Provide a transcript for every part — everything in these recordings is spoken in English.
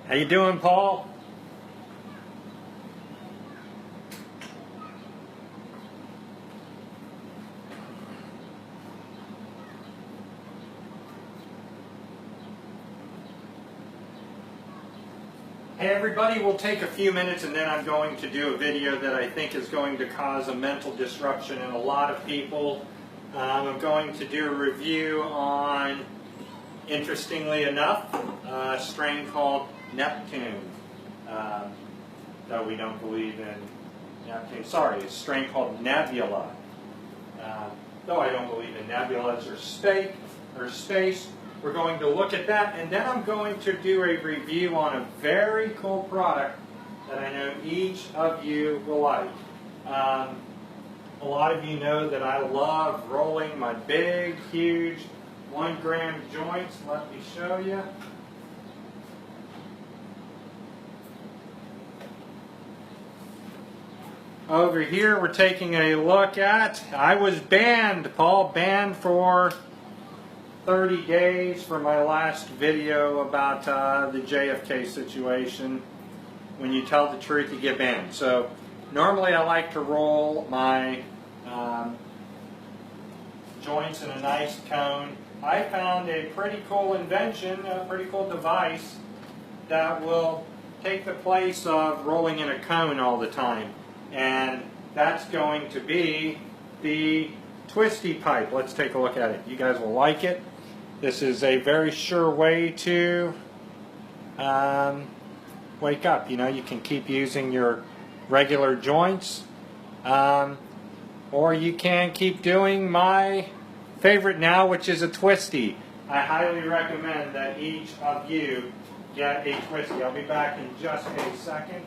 How you doing, Paul? Hey everybody, we'll take a few minutes and then I'm going to do a video that I think is going to cause a mental disruption in a lot of people. I'm going to do a review on, interestingly enough, a strain called Neptune. Though we don't believe in Neptune. Sorry, it's a strain called Nebula. Though I don't believe in nebulas or space. We're going to look at that, and then I'm going to do a review on a very cool product that I know each of you will like. A lot of you know that I love rolling my big, huge 1 gram joints. Let me show you. Over here we're taking a look at, I was banned, Paul, banned for 30 days for my last video about the JFK situation. When you tell the truth, you get banned. So normally I like to roll my joints in a nice cone. I found a pretty cool invention, a pretty cool device that will take the place of rolling in a cone all the time. And that's going to be the twisty pipe. Let's take a look at it. You guys will like it. This is a very sure way to wake up. You know, you can keep using your regular joints, or you can keep doing my favorite now, which is a twisty. I highly recommend that each of you get a twisty. I'll be back in just a second.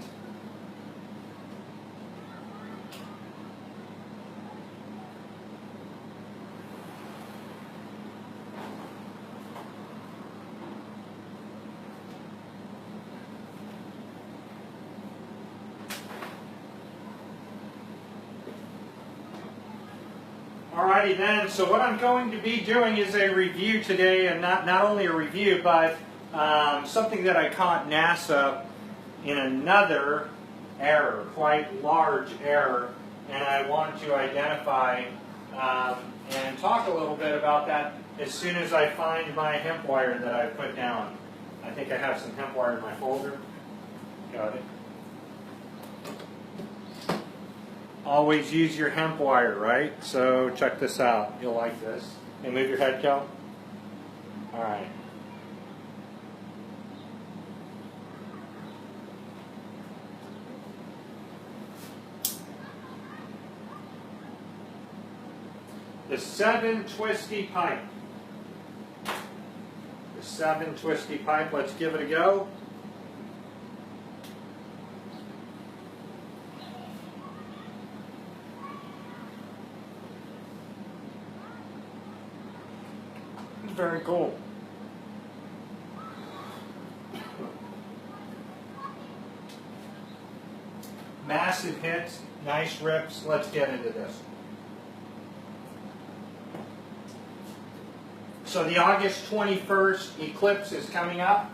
Alrighty then, so what I'm going to be doing is a review today, and not only a review, but something that I caught NASA in another error, quite large error, and I want to identify and talk a little bit about that as soon as I find my hemp wire that I put down. I think I have some hemp wire in my folder. Got it. Always use your hemp wire, right? So check this out. You'll like this. Hey, move your head, Kel. All right. The 7 twisty pipe. The 7 twisty pipe. Let's give it a go. Very cool. Massive hits, nice rips. Let's get into this. So the August 21st eclipse is coming up,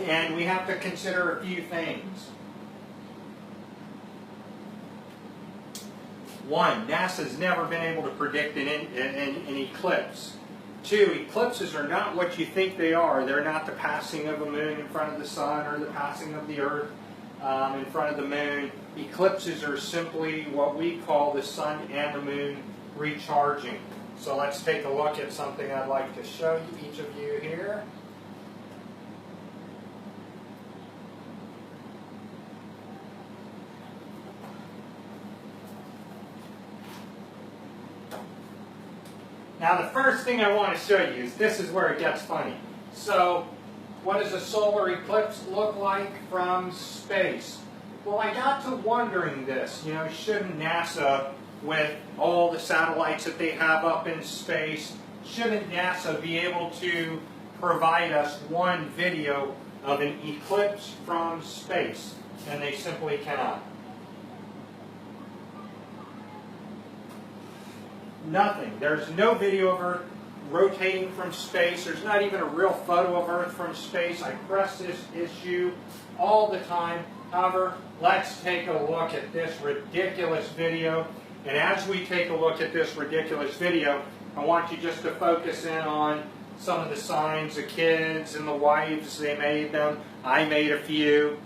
and we have to consider a few things. 1, NASA's never been able to predict an eclipse. 2, eclipses are not what you think they are. They're not the passing of a moon in front of the sun or the passing of the earth in front of the moon. Eclipses are simply what we call the sun and the moon recharging. So let's take a look at something I'd like to show you, each of you here. Now the first thing I want to show you is this is where it gets funny. So what does a solar eclipse look like from space? Well, I got to wondering this, you know, shouldn't NASA, with all the satellites that they have up in space, shouldn't NASA be able to provide us one video of an eclipse from space? And they simply cannot. Nothing. There's no video of Earth rotating from space. There's not even a real photo of Earth from space. I press this issue all the time. However, let's take a look at this ridiculous video. And as we take a look at this ridiculous video, I want you just to focus in on some of the signs, the kids and the wives, they made them. I made a few.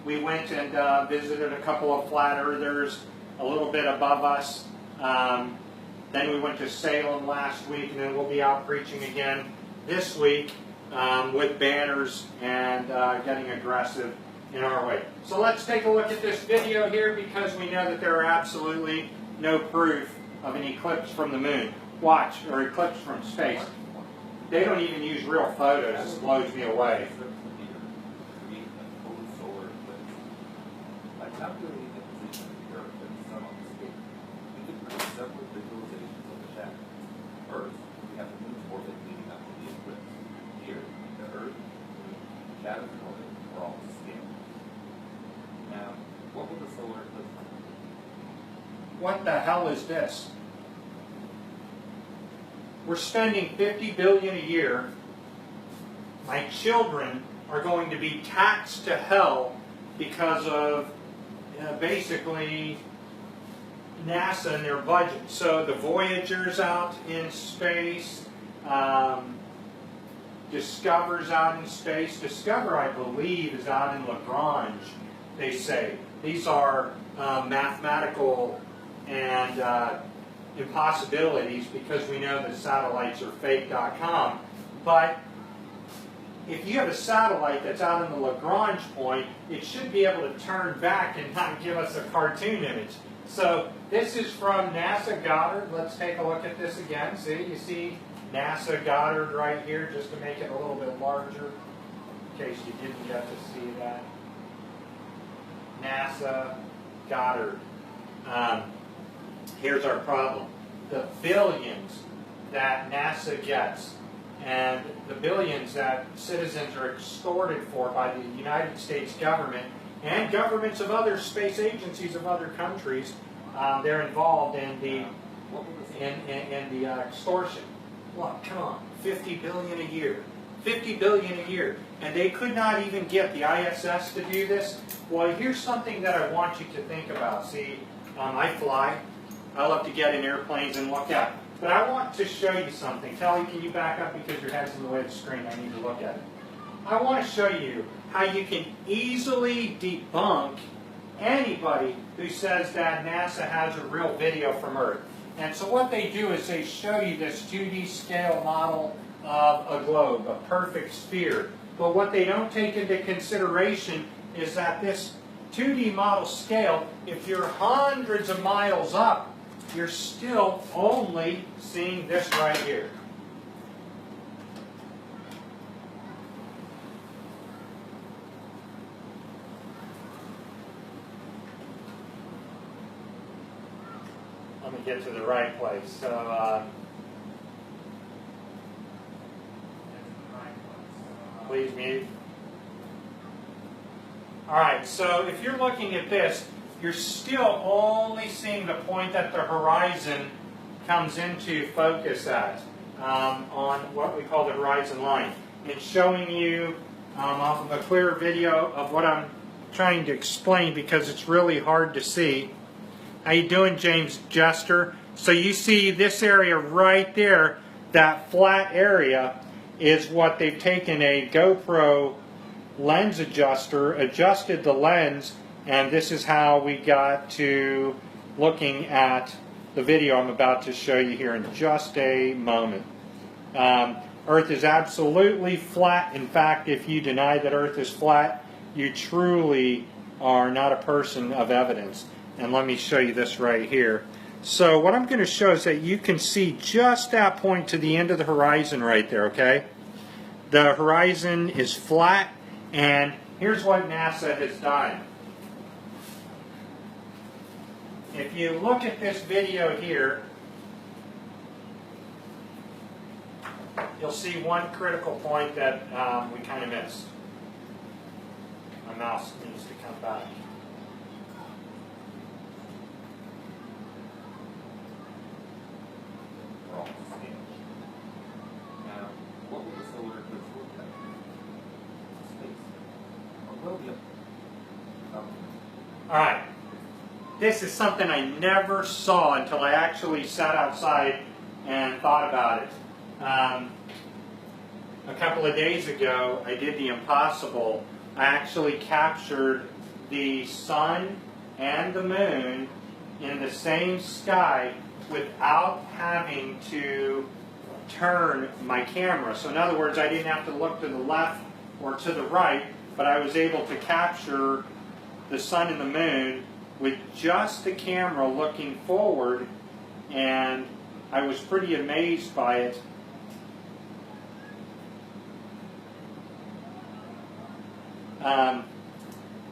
We went and visited a couple of flat earthers a little bit above us. Then we went to Salem last week, and then we'll be out preaching again this week with banners and getting aggressive in our way. So let's take a look at this video here, because we know that there are absolutely no proof of an eclipse from the moon. Watch, or eclipse from space. They don't even use real photos. This blows me away. What the hell is this? We're spending $50 billion a year. My children are going to be taxed to hell because of basically NASA and their budget. So the Voyager's out in space. Discover's out in space. Discover, I believe, is out in Lagrange, they say. These are mathematical and impossibilities, because we know that satellites are fake.com. But if you have a satellite that's out in the Lagrange point, it should be able to turn back and not give us a cartoon image. So this is from NASA Goddard. Let's take a look at this again. See, you see NASA Goddard right here, just to make it a little bit larger, in case you didn't get to see that. NASA Goddard. Here's our problem. The billions that NASA gets and the billions that citizens are extorted for by the United States government and governments of other space agencies of other countries, they're involved in the extortion. What? Come on, $50 billion a year. $50 billion a year. And they could not even get the ISS to do this. Well, here's something that I want you to think about. See, I fly. I love to get in airplanes and look out. But I want to show you something. Kelly, can you back up, because your head's in the way of the screen? I need to look at it. I want to show you how you can easily debunk anybody who says that NASA has a real video from Earth. And so what they do is they show you this 2D scale model of a globe, a perfect sphere. But what they don't take into consideration is that this 2D model scale, if you're hundreds of miles up, you're still only seeing this right here. Let me get to the right place. So, please mute. All right, so if you're looking at this, you're still only seeing the point that the horizon comes into focus at, on what we call the horizon line. It's showing you off of a clear video of what I'm trying to explain, because it's really hard to see. How you doing, James Jester? So you see this area right there, that flat area, is what they've taken a GoPro lens adjuster, adjusted the lens, and this is how we got to looking at the video I'm about to show you here in just a moment. Earth is absolutely flat. In fact, if you deny that Earth is flat, you truly are not a person of evidence. And let me show you this right here. So what I'm going to show is that you can see just that point to the end of the horizon right there, okay? The horizon is flat, and here's what NASA has done. If you look at this video here, you'll see one critical point that we kind of missed. My mouse needs to come back. Alright, this is something I never saw until I actually sat outside and thought about it. A couple of days ago, I did the impossible. I actually captured the sun and the moon in the same sky without having to turn my camera. So in other words, I didn't have to look to the left or to the right, but I was able to capture the sun and the moon with just the camera looking forward, and I was pretty amazed by it.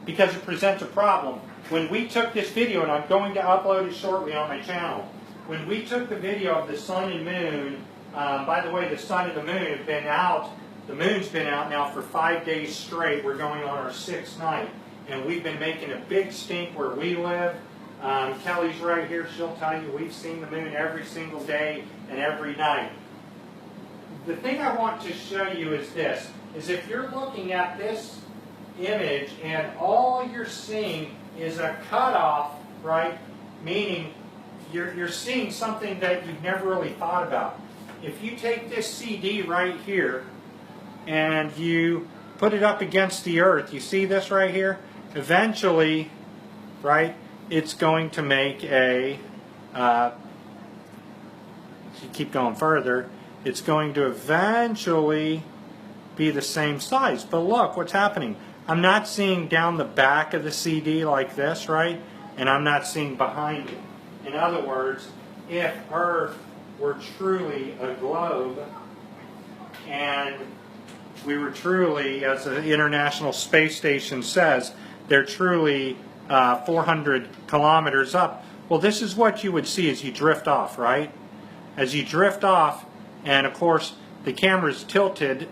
Because it presents a problem. When we took this video, and I'm going to upload it shortly on my channel, when we took the video of the sun and moon, by the way, the sun and the moon have been out, the moon's been out now for 5 days straight. We're going on our 6th night, and we've been making a big stink where we live. Kelly's right here, she'll tell you we've seen the moon every single day and every night. The thing I want to show you is this, is if you're looking at this image and all you're seeing is a cutoff, right? Meaning you're seeing something that you've never really thought about. If you take this CD right here and you put it up against the earth, you see this right here? Eventually, right, it's going to make a, if you keep going further, it's going to eventually be the same size. But look what's happening. I'm not seeing down the back of the CD like this, right? And I'm not seeing behind it. In other words, if Earth were truly a globe and we were truly, as the International Space Station says, they're truly 400 kilometers up, well, this is what you would see as you drift off, right? As you drift off, and of course the camera's tilted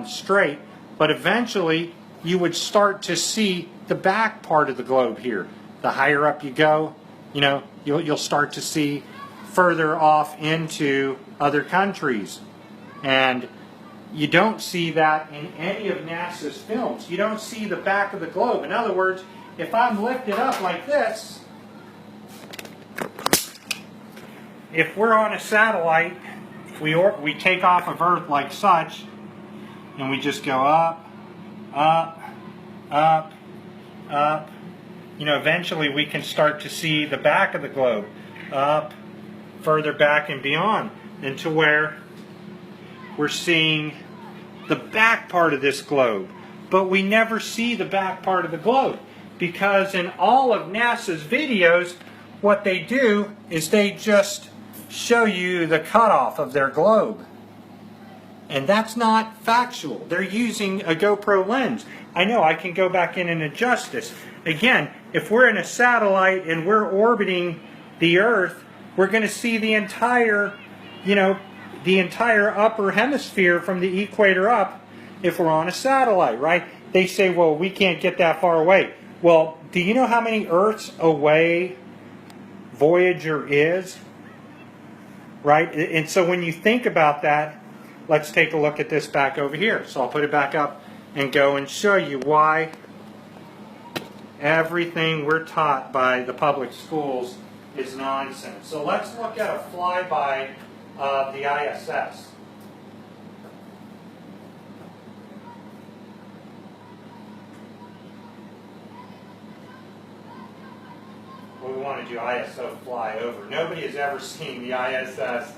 straight, but eventually you would start to see the back part of the globe here. The higher up you go, you know, you'll start to see further off into other countries. And you don't see that in any of NASA's films. You don't see the back of the globe. In other words, if I'm lifted up like this, if we're on a satellite, we take off of Earth like such, and we just go up, up, up, up. You know, eventually we can start to see the back of the globe, up, further back and beyond, into where we're seeing the back part of this globe. But we never see the back part of the globe, because in all of NASA's videos, what they do is they just show you the cutoff of their globe. And that's not factual. They're using a GoPro lens. I know, I can go back in and adjust this. Again, if we're in a satellite and we're orbiting the Earth, we're going to see the entire, you know, the entire upper hemisphere from the equator up if we're on a satellite, right? They say, well, we can't get that far away. Well, do you know how many Earths away Voyager is? Right? And so when you think about that, let's take a look at this back over here. So I'll put it back up and go and show you why everything we're taught by the public schools is nonsense. So let's look at a flyby of the ISS. We want to do ISO flyover. Nobody has ever seen the ISS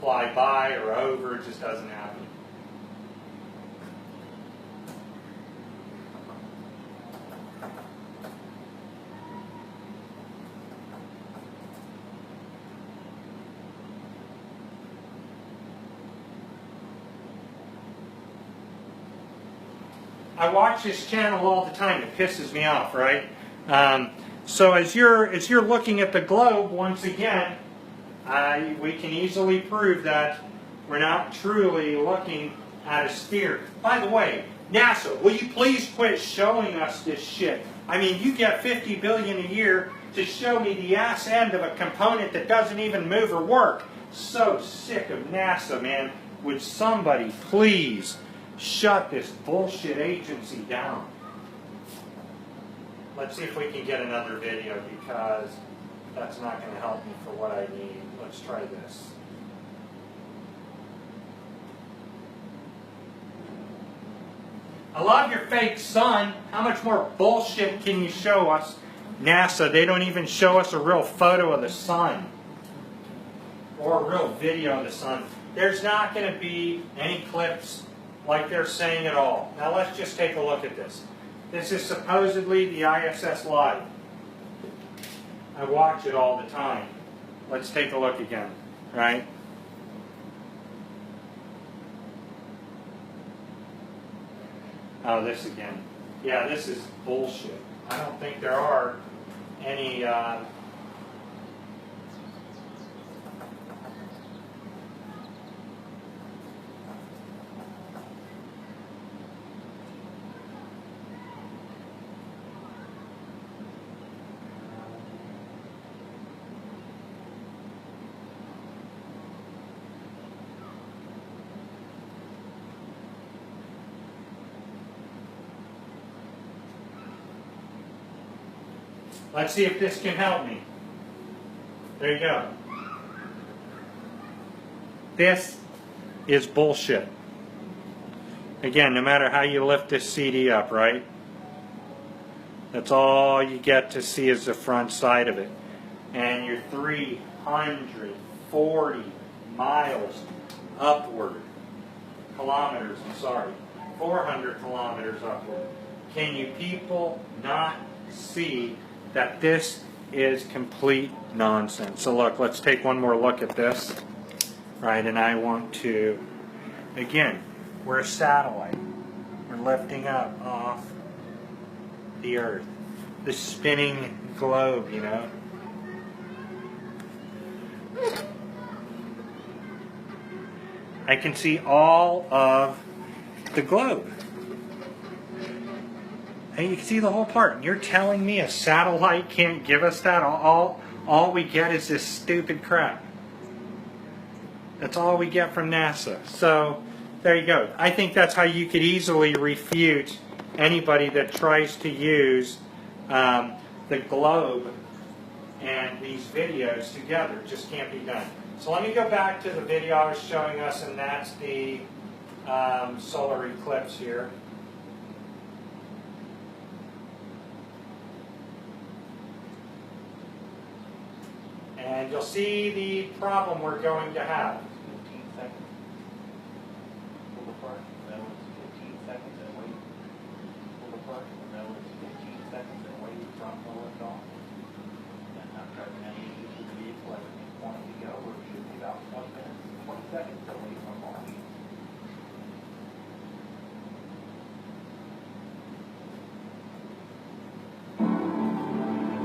fly by or over. It just doesn't happen. I watch this channel all the time. It pisses me off, right? So as you're looking at the globe, once again, we can easily prove that we're not truly looking at a sphere. By the way, NASA, will you please quit showing us this shit? I mean, you get $50 billion a year to show me the ass end of a component that doesn't even move or work. So sick of NASA, man. Would somebody please shut this bullshit agency down? Let's see if we can get another video, because that's not going to help me for what I need. Let's try this. I love your fake sun. How much more bullshit can you show us? NASA, they don't even show us a real photo of the sun or a real video of the sun. There's not going to be an eclipse like they're saying at all. Now let's just take a look at this. This is supposedly the ISS Live. I watch it all the time. Let's take a look again, right? Oh, this again. Yeah, this is bullshit. I don't think there are any let's see if this can help me. There you go. This is bullshit. Again, no matter how you lift this CD up, right? That's all you get to see is the front side of it. And you're 340 miles upward. Kilometers, I'm sorry. 400 kilometers upward. Can you people not see that this is complete nonsense? So look, let's take one more look at this, right? And I want to, again, we're a satellite. We're lifting up off the Earth, the spinning globe, you know. I can see all of the globe. And you can see the whole part. You're telling me a satellite can't give us that? All we get is this stupid crap. That's all we get from NASA. So, there you go. I think that's how you could easily refute anybody that tries to use the globe and these videos together. It just can't be done. So let me go back to the video I was showing us, and that's the solar eclipse here. And you'll see the problem we're going to have. 15 seconds. Pull apart. No, it's 15 seconds and wait. Pull apart. No, it's 15 seconds and wait. Drop the lift off. And not driving any issues with the vehicle as it's wanting to go, or it should be about 20 minutes, 20 seconds away from launch.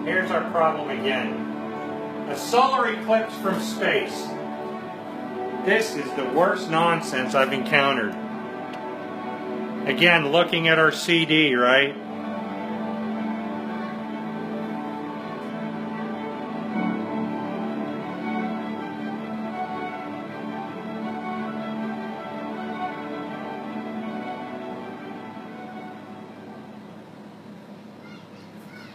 Here's our problem again. A solar eclipse from space. This is the worst nonsense I've encountered. Again, looking at our CD, right?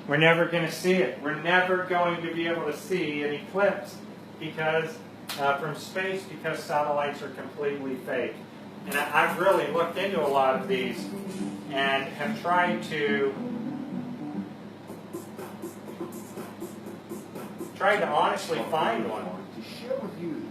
We're never going to see it. We're never going to be able to see an eclipse because from space, because satellites are completely fake. And I've really looked into a lot of these and have tried to honestly find one. To share with you.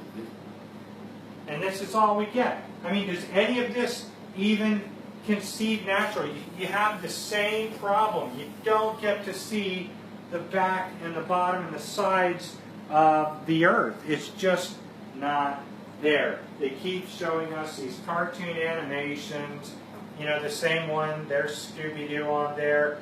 And this is all we get. I mean, does any of this even conceive naturally? You have the same problem. You don't get to see the back and the bottom and the sides of the Earth. It's just not there. They keep showing us these cartoon animations. You know, the same one. There's Scooby-Doo on there.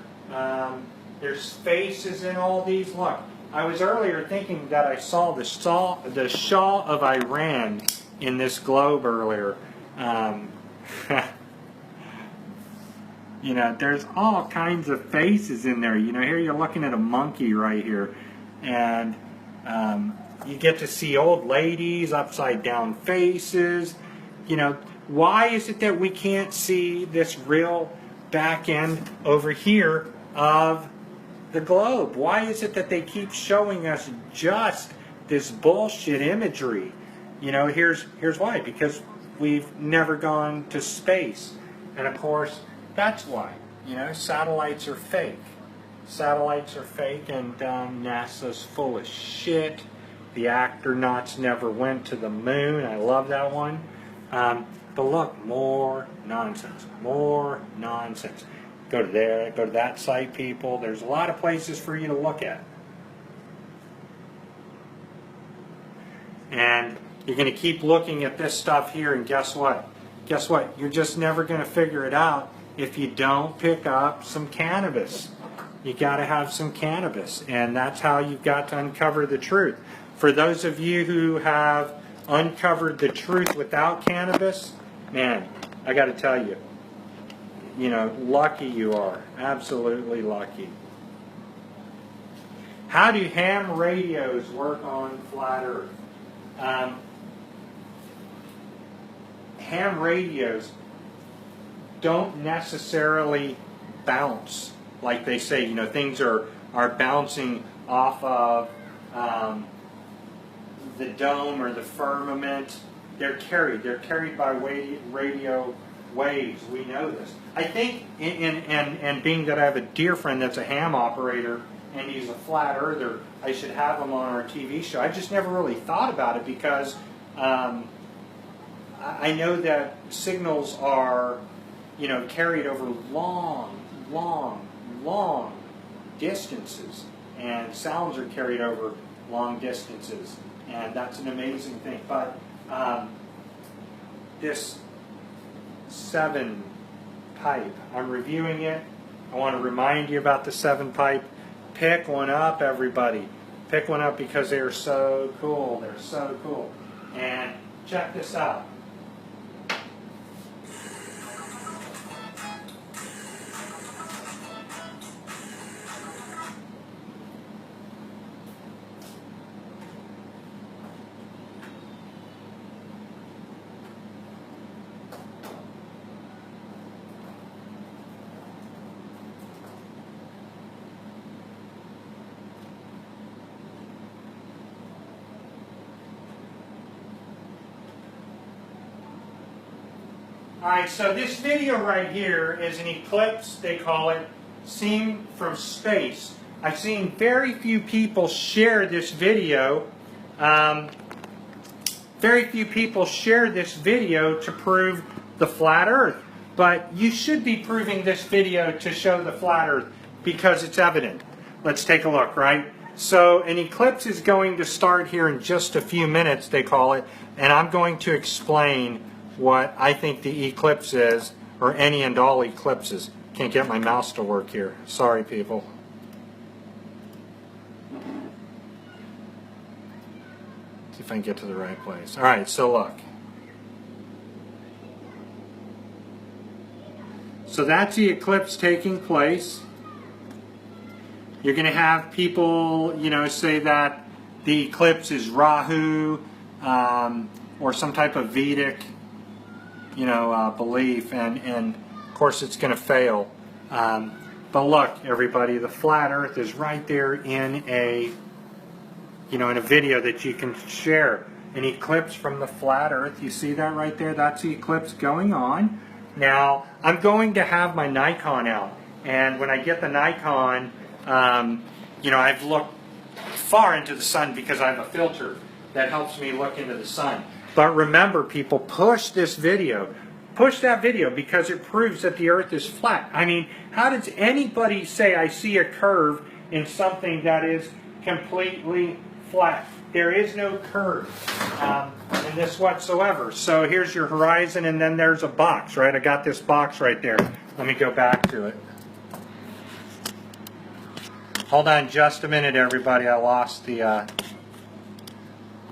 There's faces in all these. Look, I was earlier thinking that I saw the Shah of Iran in this globe earlier. You know, there's all kinds of faces in there. You know, here you're looking at a monkey right here. And you get to see old ladies, upside down faces. You know, why is it that we can't see this real back end over here of the globe? Why is it that they keep showing us just this bullshit imagery? You know, here's why. Because we've never gone to space. And of course, that's why. You know, satellites are fake. Satellites are fake, and NASA's full of shit. The astronauts never went to the moon. I love that one. But look, more nonsense. More nonsense. Go to there, go to that site, people. There's a lot of places for you to look at. And you're going to keep looking at this stuff here, and guess what? Guess what? You're just never going to figure it out if you don't pick up some cannabis. You got to have some cannabis, and that's how you've got to uncover the truth. For those of you who have uncovered the truth without cannabis, man, I got to tell you, you know, lucky you are. Absolutely lucky. How do ham radios work on flat Earth? Ham radios don't necessarily bounce like they say. You know, things are bouncing off of the dome or the firmament. They're carried by radio waves. We know this. I think, and being that I have a dear friend that's a ham operator and he's a flat earther, I should have him on our TV show. I just never really thought about it because I know that signals are, you know, carried over long distances, and sounds are carried over long distances, and that's an amazing thing. But this 7 pipe, I'm reviewing it. I want to remind you about the 7 pipe. Pick one up, everybody. Pick one up because they are so cool. They're so cool. And check this out. Alright, so this video right here is an eclipse, they call it, seen from space. I've seen very few people share this video. Very few people share this video to prove the flat Earth. But you should be proving this video to show the flat Earth because it's evident. Let's take a look, right? So an eclipse is going to start here in just a few minutes, they call it, and I'm going to explain what I think the eclipse is, or any and all eclipses. Can't get my mouse to work here. Sorry, people. See if I can get to the right place. All right, so look. So that's the eclipse taking place. You're going to have people, you know, say that the eclipse is Rahu, or some type of Vedic, you know, belief, and of course it's going to fail. But look, everybody, the flat Earth is right there in a, you know, in a video that you can share. An eclipse from the flat Earth. You see that right there? That's the eclipse going on. Now, I'm going to have my Nikon out, and when I get the Nikon, you know, I've looked far into the sun because I have a filter that helps me look into the sun. But remember, people, push this video. Push that video because it proves that the Earth is flat. I mean, how does anybody say I see a curve in something that is completely flat? There is no curve in this whatsoever. So here's your horizon, and then there's a box, right? I got this box right there. Let me go back to it. Hold on just a minute, everybody. I lost the... All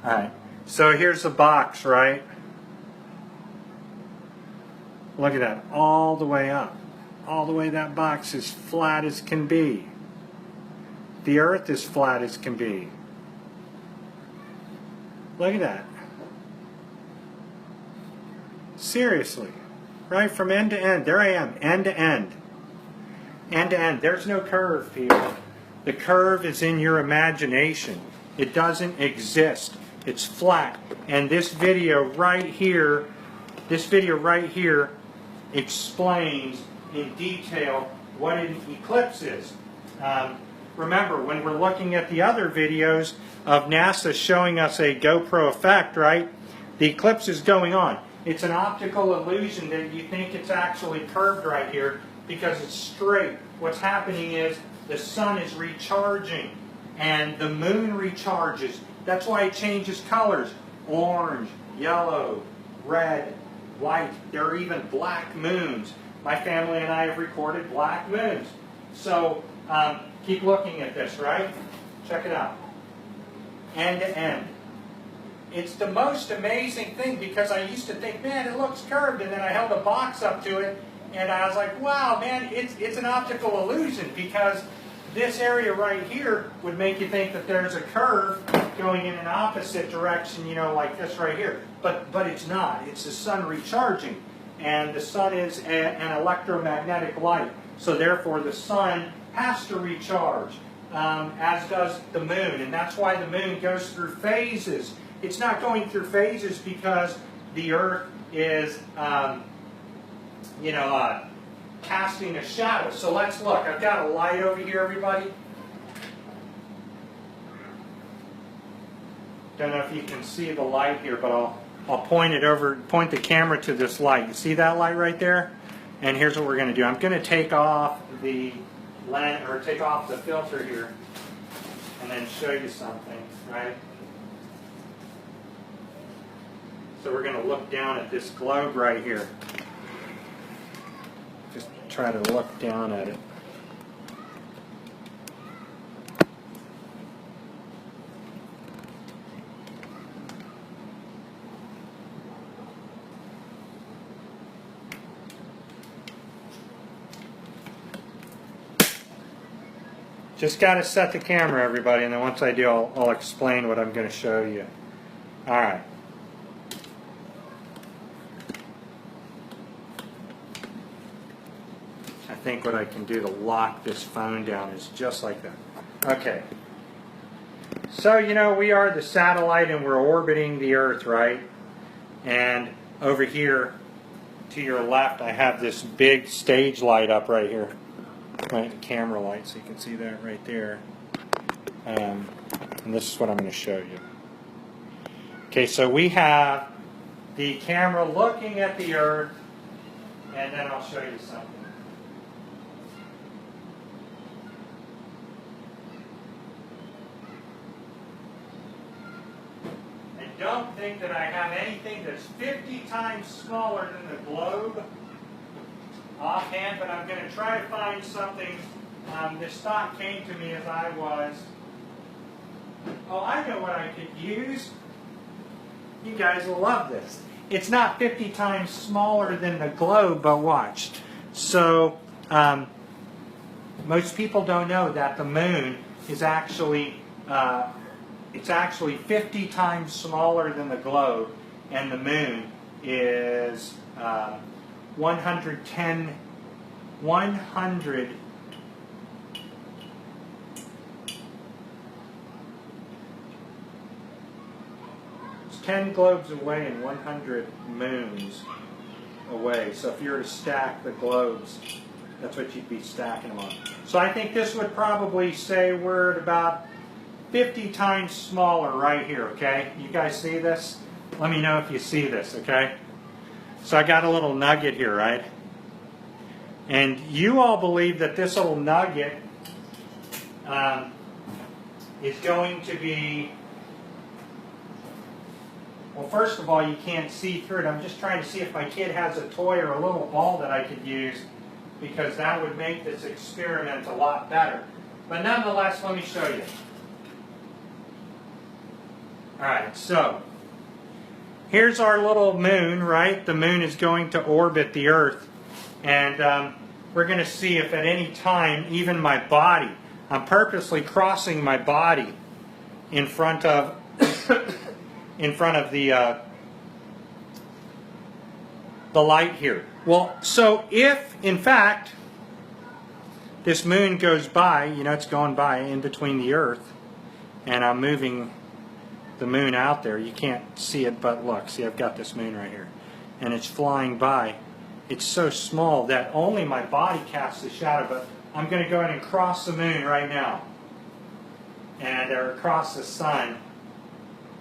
right. So here's the box, right? Look at that. All the way up. All the way that box is flat as can be. The Earth is flat as can be. Look at that. Seriously. Right from end to end. There I am. End to end. End to end. There's no curve, people. The curve is in your imagination. It doesn't exist. It's flat. And this video right here explains in detail what an eclipse is. Remember, when we're looking at the other videos of NASA showing us a GoPro effect, right? The eclipse is going on. It's an optical illusion that you think it's actually curved right here because it's straight. What's happening is the sun is recharging and the moon recharges. That's why it changes colors. Orange, yellow, red, white. There are even black moons. My family and I have recorded black moons. So keep looking at this, right? Check it out. End to end. It's the most amazing thing because I used to think, man, it looks curved, and then I held a box up to it and I was like, wow, man, it's an optical illusion because this area right here would make you think that there's a curve going in an opposite direction, you know, like this right here. But it's not. It's the sun recharging. And the sun is an electromagnetic light. So therefore the sun has to recharge, as does the moon. And that's why the moon goes through phases. It's not going through phases because the Earth is, casting a shadow. So let's look. I've got a light over here, everybody. Don't know if you can see the light here, but I'll point the camera to this light. You see that light right there? And here's what we're going to do. I'm going to take off the lens, or take off the filter here, and then show you something, right? So we're going to look down at this globe right here. Just try to look down at it. Just got to set the camera, everybody, and then once I do, I'll explain what I'm going to show you. All right. I think what I can do to lock this phone down is just like that. Okay. So, you know, we are the satellite and we're orbiting the Earth, right? And over here to your left, I have this big stage light up right here. Right, camera light, so you can see that right there. And this is what I'm going to show you. Okay, so we have the camera looking at the Earth, and then I'll show you something. And don't think that I have anything that's 50 times smaller than the globe offhand, but I'm going to try to find something. This thought came to me as I was, oh, I know what I could use. You guys will love this. It's not 50 times smaller than the globe, but watch. So, most people don't know that the moon is actually, it's actually 50 times smaller than the globe, and the moon is 100 it's 10 globes away and 100 moons away. So if you were to stack the globes, that's what you'd be stacking them on. So I think this would probably say we're at about 50 times smaller right here, okay? You guys see this? Let me know if you see this, okay? So I got a little nugget here, right? And you all believe that this little nugget is going to be, well, first of all, you can't see through it. I'm just trying to see if my kid has a toy or a little ball that I could use, because that would make this experiment a lot better. But nonetheless, let me show you. All right, so here's our little moon, right? The moon is going to orbit the Earth. And we're going to see if at any time, even my body, I'm purposely crossing my body in front of the light here. Well, so if, in fact, this moon goes by, you know, it's going by in between the Earth, and I'm moving the moon out there. You can't see it, but look, see, I've got this moon right here, and it's flying by. It's so small that only my body casts a shadow, but I'm going to go ahead and cross the moon right now, and or across the sun.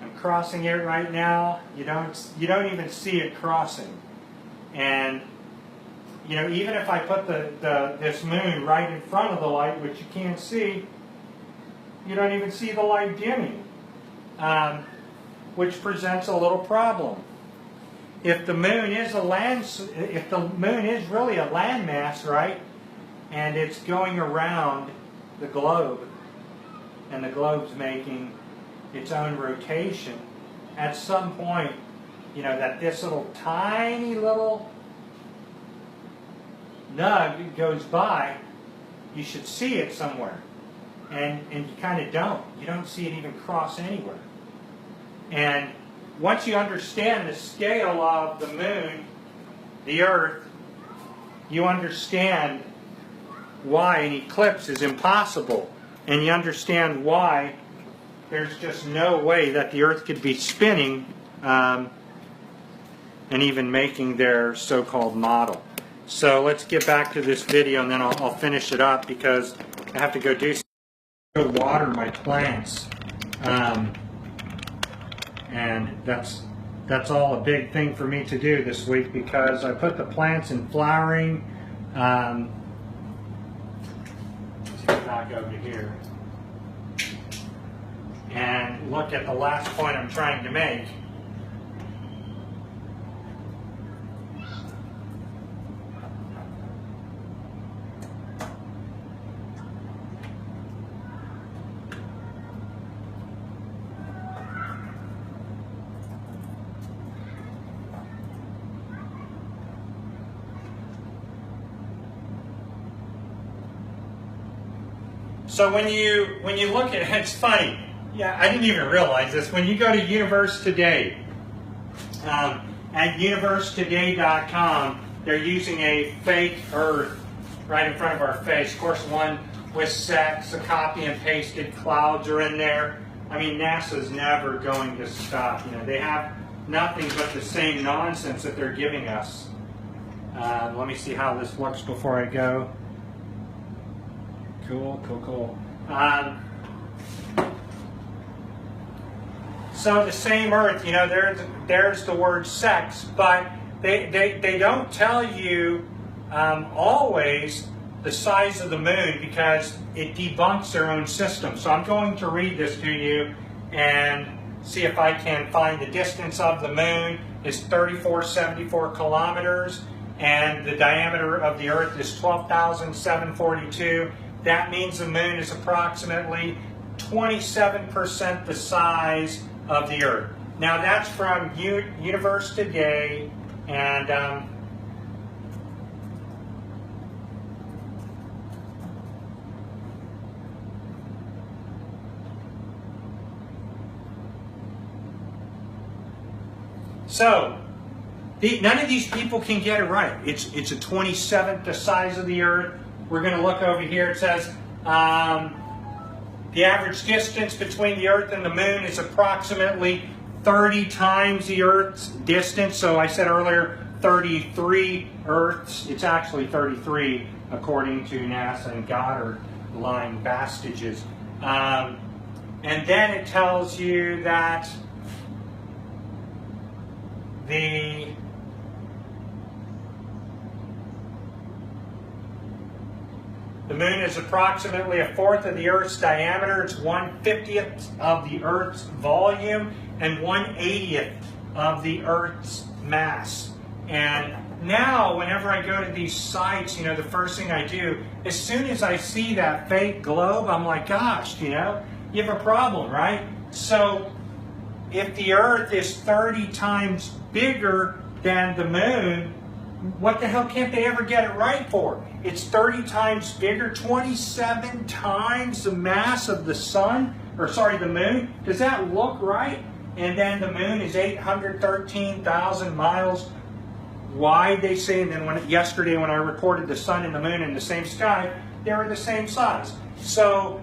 I'm crossing it right now. You don't even see it crossing, and you know, even if I put this moon right in front of the light, which you can't see, you don't even see the light dimming, which presents a little problem. If the moon is really a landmass, right, and it's going around the globe, and the globe's making its own rotation, at some point, you know, that this little tiny little nug goes by, you should see it somewhere, and you kind of don't. You don't see it even cross anywhere. And once you understand the scale of the moon, the Earth, you understand why an eclipse is impossible, and you understand why there's just no way that the Earth could be spinning and even making their so-called model. So let's get back to this video, and then I'll finish it up because I have to go water my plants, and that's all a big thing for me to do this week because I put the plants in flowering. Let's get back over here and look at the last point I'm trying to make. So when you look at it, it's funny. Yeah, I didn't even realize this. When you go to Universe Today, at universetoday.com, they're using a fake Earth right in front of our face. Of course, one with sex, a copy and pasted clouds are in there. I mean, NASA's never going to stop. You know, they have nothing but the same nonsense that they're giving us. Let me see how this looks before I go. Cool. So the same Earth, you know, there's the word sex, but they don't tell you always the size of the moon because it debunks their own system. So I'm going to read this to you and see if I can find the distance of the moon is 3474 kilometers, and the diameter of the Earth is 12,742. That means the moon is approximately 27% the size of the Earth. Now that's from Universe Today, and so none of these people can get it right. It's a 27th the size of the Earth. We're going to look over here. It says the average distance between the Earth and the Moon is approximately 30 times the Earth's distance. So I said earlier 33 Earths. It's actually 33 according to NASA and Goddard line Bastages. And then it tells you that the Moon is approximately a fourth of the Earth's diameter. It's 1/50th of the Earth's volume and 1/80th of the Earth's mass. And now, whenever I go to these sites, you know, the first thing I do, as soon as I see that fake globe, I'm like, gosh, you know, you have a problem, right? So, if the Earth is 30 times bigger than the Moon, what the hell can't they ever get it right for? It's 30 times bigger, 27 times the mass of the sun, or sorry, the Moon. Does that look right? And then the Moon is 813,000 miles wide, they say. And then yesterday when I recorded the sun and the Moon in the same sky, they were the same size. So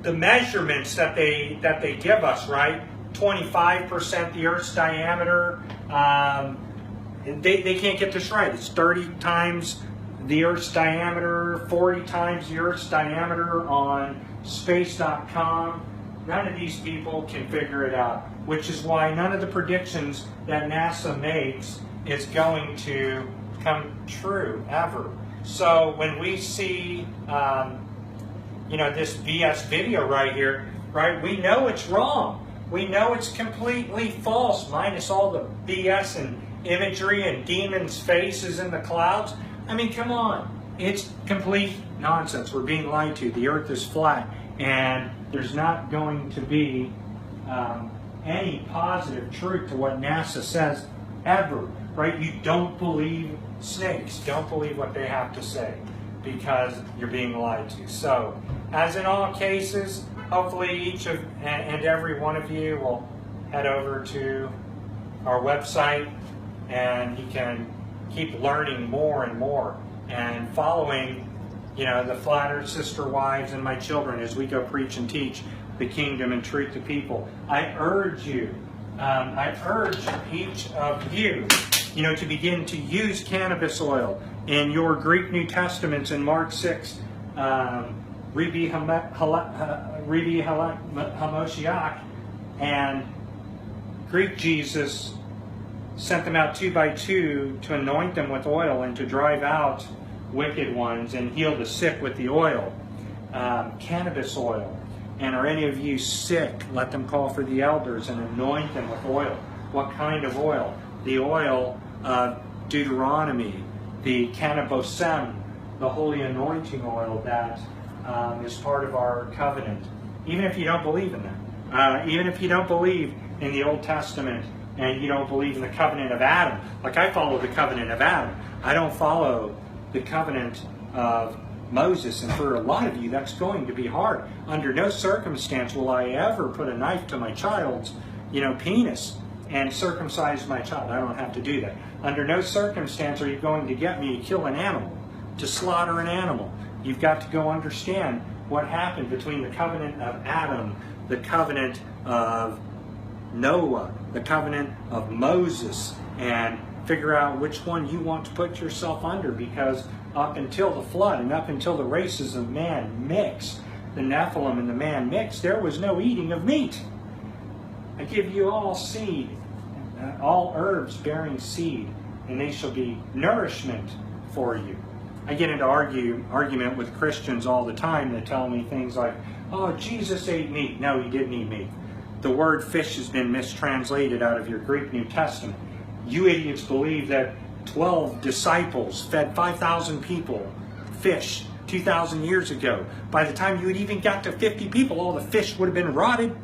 the measurements that they give us, right? 25% the Earth's diameter. They can't get this right. It's 30 times the Earth's diameter, 40 times the Earth's diameter on space.com. None of these people can figure it out, which is why none of the predictions that NASA makes is going to come true ever. So when we see, this BS video right here, right, we know it's wrong. We know it's completely false, minus all the BS and imagery and demons' faces in the clouds. I mean, come on. It's complete nonsense. We're being lied to. The Earth is flat, and there's not going to be any positive truth to what NASA says ever, right? You don't believe snakes. Don't believe what they have to say because you're being lied to. So, as in all cases, hopefully each of and every one of you will head over to our website and you can keep learning more and more and following, the Flat Earth Sister Wives and my children as we go preach and teach the kingdom and truth to people. I urge you, I urge each of you, to begin to use cannabis oil in your Greek New Testaments in Mark 6, Rebi Hamoshiach, and Greek Jesus sent them out 2 by 2 to anoint them with oil and to drive out wicked ones and heal the sick with the oil. Cannabis oil. And are any of you sick? Let them call for the elders and anoint them with oil. What kind of oil? The oil of Deuteronomy, the cannabosem, the holy anointing oil that is part of our covenant. Even if you don't believe in that. Even if you don't believe in the Old Testament and you don't believe in the covenant of Adam. Like I follow the covenant of Adam. I don't follow the covenant of Moses. And for a lot of you, that's going to be hard. Under no circumstance will I ever put a knife to my child's, penis and circumcise my child. I don't have to do that. Under no circumstance are you going to get me to kill an animal, to slaughter an animal. You've got to go understand what happened between the covenant of Adam, the covenant of Noah, the covenant of Moses, and figure out which one you want to put yourself under, because up until the flood and up until the races of man mixed, the Nephilim and the man mixed, there was no eating of meat. I give you all seed, all herbs bearing seed, and they shall be nourishment for you. I get into argument with Christians all the time that tell me things like, oh, Jesus ate meat. No, he didn't eat meat. The word fish has been mistranslated out of your Greek New Testament. You idiots believe that 12 disciples fed 5,000 people fish 2,000 years ago. By the time you had even got to 50 people, all the fish would have been rotted.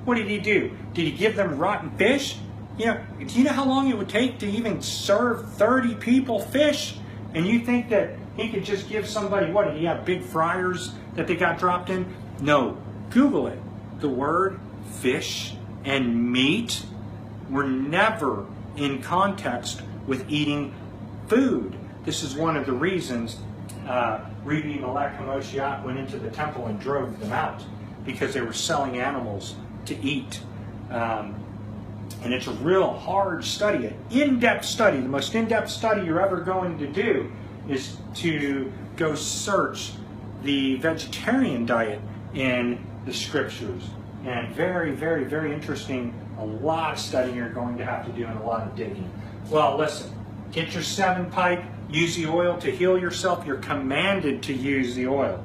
What did he do? Did he give them rotten fish? Do you know how long it would take to even serve 30 people fish? And you think that he could just give somebody, what, did he have big fryers that they got dropped in? No. Google it. The word fish and meat were never in context with eating food. This is one of the reasons Rebi Melech Hamoshiach went into the temple and drove them out, because they were selling animals to eat. And it's a real hard study, an in-depth study. The most in-depth study you're ever going to do is to go search the vegetarian diet in the scriptures. And very, very, very interesting. A lot of studying you're going to have to do and a lot of digging. Well, listen, get your 7-pipe, use the oil to heal yourself. You're commanded to use the oil.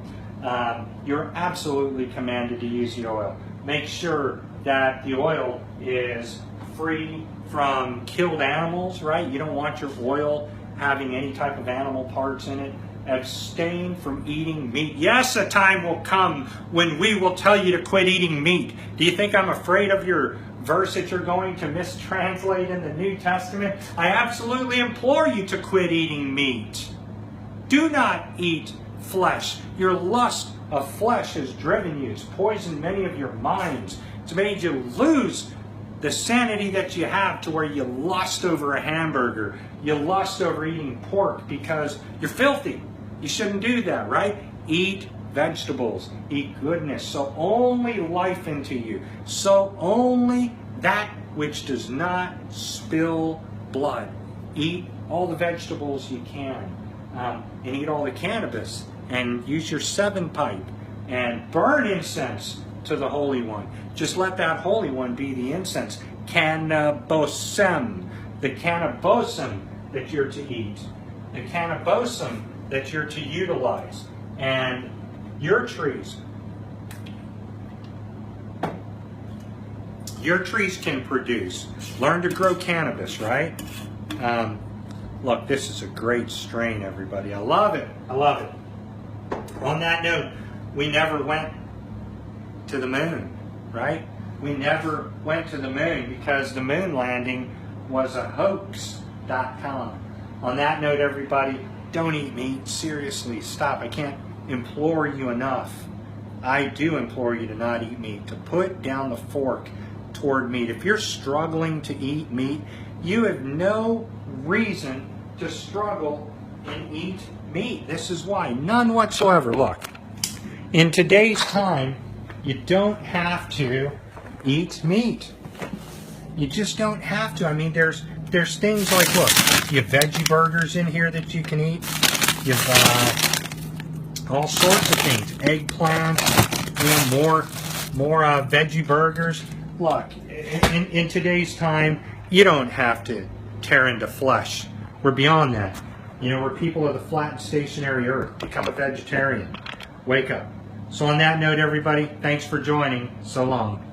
You're absolutely commanded to use the oil. Make sure that the oil is free from killed animals, right? You don't want your oil having any type of animal parts in it. Abstain from eating meat. Yes, a time will come when we will tell you to quit eating meat. Do you think I'm afraid of your verse that you're going to mistranslate in the New Testament? I absolutely implore you to quit eating meat. Do not eat flesh. Your lust of flesh has driven you. It's poisoned many of your minds. It's made you lose the sanity that you have to where you lust over a hamburger. You lust over eating pork because you're filthy. You shouldn't do that, right? Eat vegetables, eat goodness, sow only life into you, sow only that which does not spill blood. Eat all the vegetables you can, and eat all the cannabis, and use your 7-pipe, and burn incense to the Holy One. Just let that Holy One be the incense. Cannabosem, the cannabosem that you're to eat, the cannabosem that you're to utilize. And your trees can produce. Learn to grow cannabis, right? Look, this is a great strain, everybody. I love it. I love it. On that note, we never went to the moon, right? We never went to the moon because the moon landing was a hoax.com. On that note, everybody, don't eat meat. Seriously, stop. I can't implore you enough. I do implore you to not eat meat, to put down the fork toward meat. If you're struggling to eat meat, you have no reason to struggle and eat meat. This is why. None whatsoever. Look, in today's time, you don't have to eat meat. You just don't have to. I mean, there's things like, look, you have veggie burgers in here that you can eat. You have all sorts of things. Eggplant, more veggie burgers. Look, in today's time, you don't have to tear into flesh. We're beyond that. You know, we're people of the flat and stationary earth. Become a vegetarian. Wake up. So on that note, everybody, thanks for joining. So long.